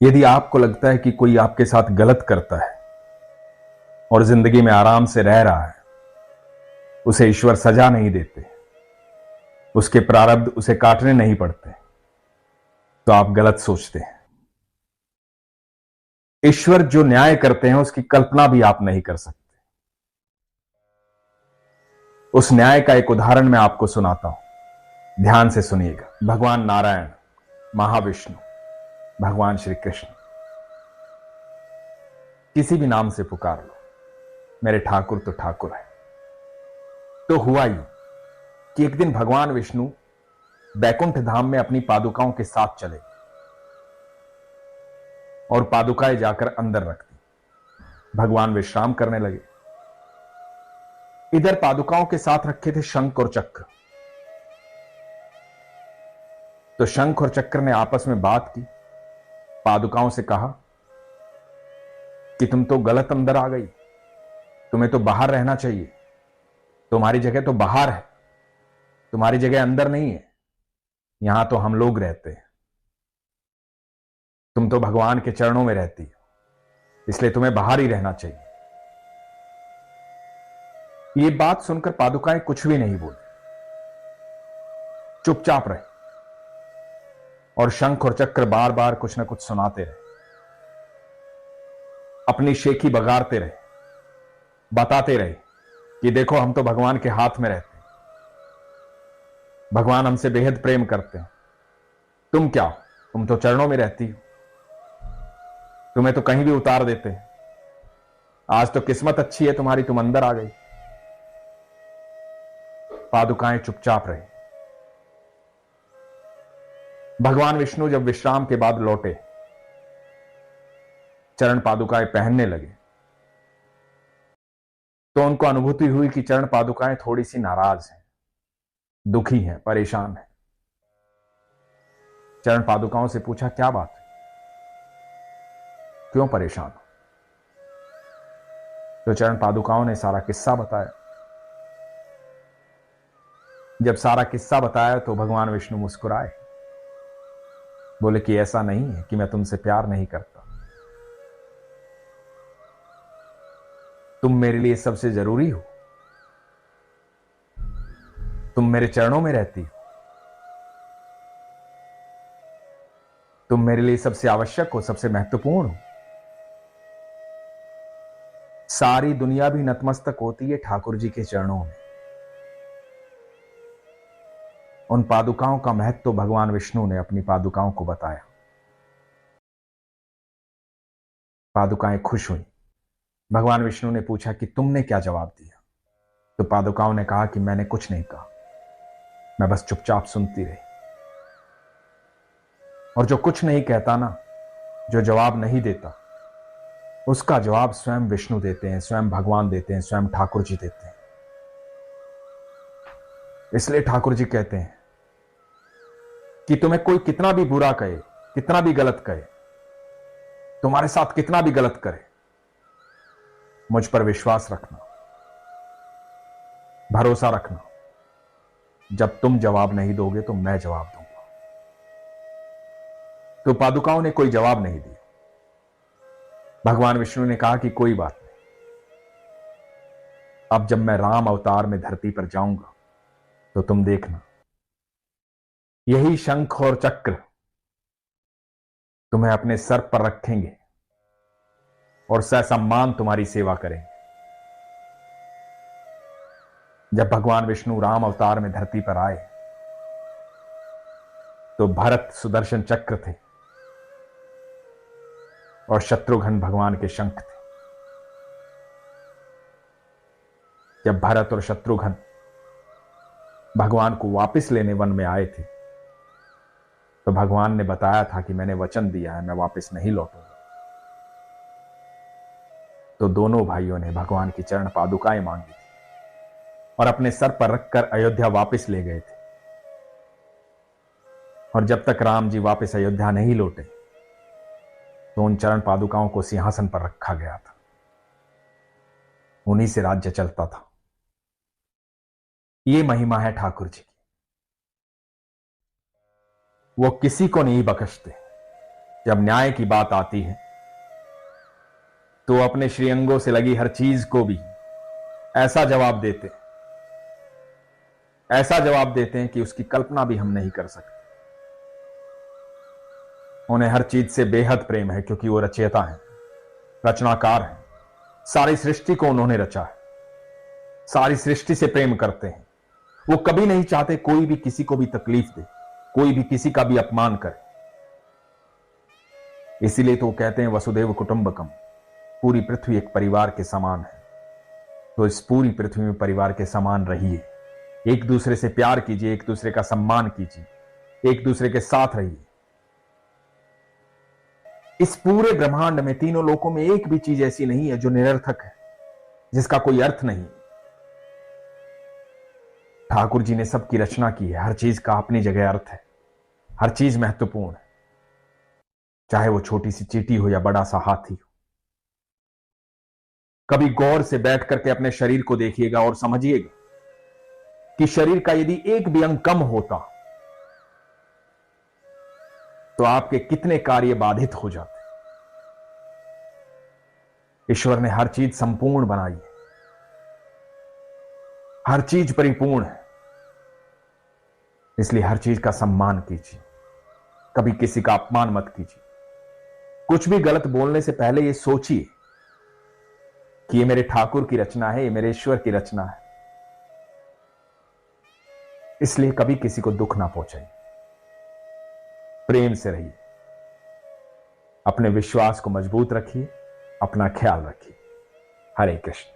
यदि आपको लगता है कि कोई आपके साथ गलत करता है और जिंदगी में आराम से रह रहा है, उसे ईश्वर सजा नहीं देते, उसके प्रारब्ध उसे काटने नहीं पड़ते, तो आप गलत सोचते हैं। ईश्वर जो न्याय करते हैं उसकी कल्पना भी आप नहीं कर सकते। उस न्याय का एक उदाहरण मैं आपको सुनाता हूं, ध्यान से सुनिएगा। भगवान नारायण, महाविष्णु, भगवान श्री कृष्ण, किसी भी नाम से पुकार लो, मेरे ठाकुर तो ठाकुर है। तो हुआ यूं कि एक दिन भगवान विष्णु बैकुंठ धाम में अपनी पादुकाओं के साथ चले और पादुकाएं जाकर अंदर रख दी। भगवान विश्राम करने लगे। इधर पादुकाओं के साथ रखे थे शंख और चक्र। तो शंख और चक्र ने आपस में बात की, पादुकाओं से कहा कि तुम तो गलत अंदर आ गई, तुम्हें तो बाहर रहना चाहिए, तुम्हारी जगह तो बाहर है, तुम्हारी जगह अंदर नहीं है, यहां तो हम लोग रहते हैं, तुम तो भगवान के चरणों में रहती हो, इसलिए तुम्हें बाहर ही रहना चाहिए। ये बात सुनकर पादुकाएं कुछ भी नहीं बोली, चुपचाप रहे और शंख और चक्र बार बार कुछ ना कुछ सुनाते रहे, अपनी शेखी बगाड़ते रहे, बताते रहे कि देखो हम तो भगवान के हाथ में रहते हैं, भगवान हमसे बेहद प्रेम करते हैं, तुम क्या, तुम तो चरणों में रहती हो, तुम्हें तो कहीं भी उतार देते हैं, आज तो किस्मत अच्छी है तुम्हारी, तुम अंदर आ गई। पादुकाएं चुपचाप रही। भगवान विष्णु जब विश्राम के बाद लौटे, चरण पादुकाएं पहनने लगे, तो उनको अनुभूति हुई कि चरण पादुकाएं थोड़ी सी नाराज हैं, दुखी हैं, परेशान हैं। चरण पादुकाओं से पूछा, क्या बात है, क्यों परेशान हो? तो चरण पादुकाओं ने सारा किस्सा बताया। जब सारा किस्सा बताया तो भगवान विष्णु मुस्कुराए, बोले कि ऐसा नहीं है कि मैं तुमसे प्यार नहीं करता, तुम मेरे लिए सबसे जरूरी हो, तुम मेरे चरणों में रहती हो, तुम मेरे लिए सबसे आवश्यक हो, सबसे महत्वपूर्ण हो। सारी दुनिया भी नतमस्तक होती है ठाकुर जी के चरणों में। उन पादुकाओं का महत्व भगवान विष्णु ने अपनी पादुकाओं को बताया। पादुकाएं खुश हुई। भगवान विष्णु ने पूछा कि तुमने क्या जवाब दिया? तो पादुकाओं ने कहा कि मैंने कुछ नहीं कहा, मैं बस चुपचाप सुनती रही। और जो कुछ नहीं कहता ना, जो जवाब नहीं देता, उसका जवाब स्वयं विष्णु देते हैं, स्वयं भगवान देते हैं, स्वयं ठाकुर जी देते हैं। इसलिए ठाकुर जी कहते हैं कि तुम्हें कोई कितना भी बुरा कहे, कितना भी गलत कहे, तुम्हारे साथ कितना भी गलत करे, मुझ पर विश्वास रखना, भरोसा रखना, जब तुम जवाब नहीं दोगे तो मैं जवाब दूंगा। तो पादुकाओं ने कोई जवाब नहीं दिया। भगवान विष्णु ने कहा कि कोई बात नहीं, अब जब मैं राम अवतार में धरती पर जाऊंगा तो तुम देखना, यही शंख और चक्र तुम्हें अपने सर पर रखेंगे और ससम्मान तुम्हारी सेवा करेंगे। जब भगवान विष्णु राम अवतार में धरती पर आए तो भरत सुदर्शन चक्र थे और शत्रुघ्न भगवान के शंख थे। जब भरत और शत्रुघ्न भगवान को वापस लेने वन में आए थे तो भगवान ने बताया था कि मैंने वचन दिया है, मैं वापस नहीं लौटूंगा। तो दोनों भाइयों ने भगवान की चरण पादुकाएं मांगी थी और अपने सर पर रखकर अयोध्या वापस ले गए थे। और जब तक राम जी वापस अयोध्या नहीं लौटे तो उन चरण पादुकाओं को सिंहासन पर रखा गया था, उन्हीं से राज्य चलता था। ये महिमा है ठाकुर जी की। वो किसी को नहीं बख्शते, जब न्याय की बात आती है तो अपने श्रीअंगों से लगी हर चीज को भी ऐसा जवाब देते हैं कि उसकी कल्पना भी हम नहीं कर सकते। उन्हें हर चीज से बेहद प्रेम है, क्योंकि वो रचयिता हैं, रचनाकार हैं। सारी सृष्टि को उन्होंने रचा है, सारी सृष्टि से प्रेम करते हैं। वो कभी नहीं चाहते कोई भी किसी को भी तकलीफ दे, कोई भी किसी का भी अपमान करे। इसीलिए तो वो कहते हैं वसुदेव कुटुंबकम, पूरी पृथ्वी एक परिवार के समान है। तो इस पूरी पृथ्वी में परिवार के समान रहिए, एक दूसरे से प्यार कीजिए, एक दूसरे का सम्मान कीजिए, एक दूसरे के साथ रहिए। इस पूरे ब्रह्मांड में, तीनों लोकों में एक भी चीज ऐसी नहीं है जो निरर्थक है, जिसका कोई अर्थ नहीं। ठाकुर जी ने सबकी रचना की है, हर चीज का अपनी जगह अर्थ है, हर चीज महत्वपूर्ण है, चाहे वो छोटी सी चींटी हो या बड़ा सा हाथी हो। कभी गौर से बैठ करके अपने शरीर को देखिएगा और समझिएगा कि शरीर का यदि एक भी अंग कम होता तो आपके कितने कार्य बाधित हो जाते। ईश्वर ने हर चीज संपूर्ण बनाई है, हर चीज परिपूर्ण है, इसलिए हर चीज का सम्मान कीजिए, कभी किसी का अपमान मत कीजिए। कुछ भी गलत बोलने से पहले ये सोचिए कि ये मेरे ठाकुर की रचना है, ये मेरे ईश्वर की रचना है, इसलिए कभी किसी को दुख ना पहुंचाइए। प्रेम से रहिए, अपने विश्वास को मजबूत रखिए, अपना ख्याल रखिए। हरे कृष्ण।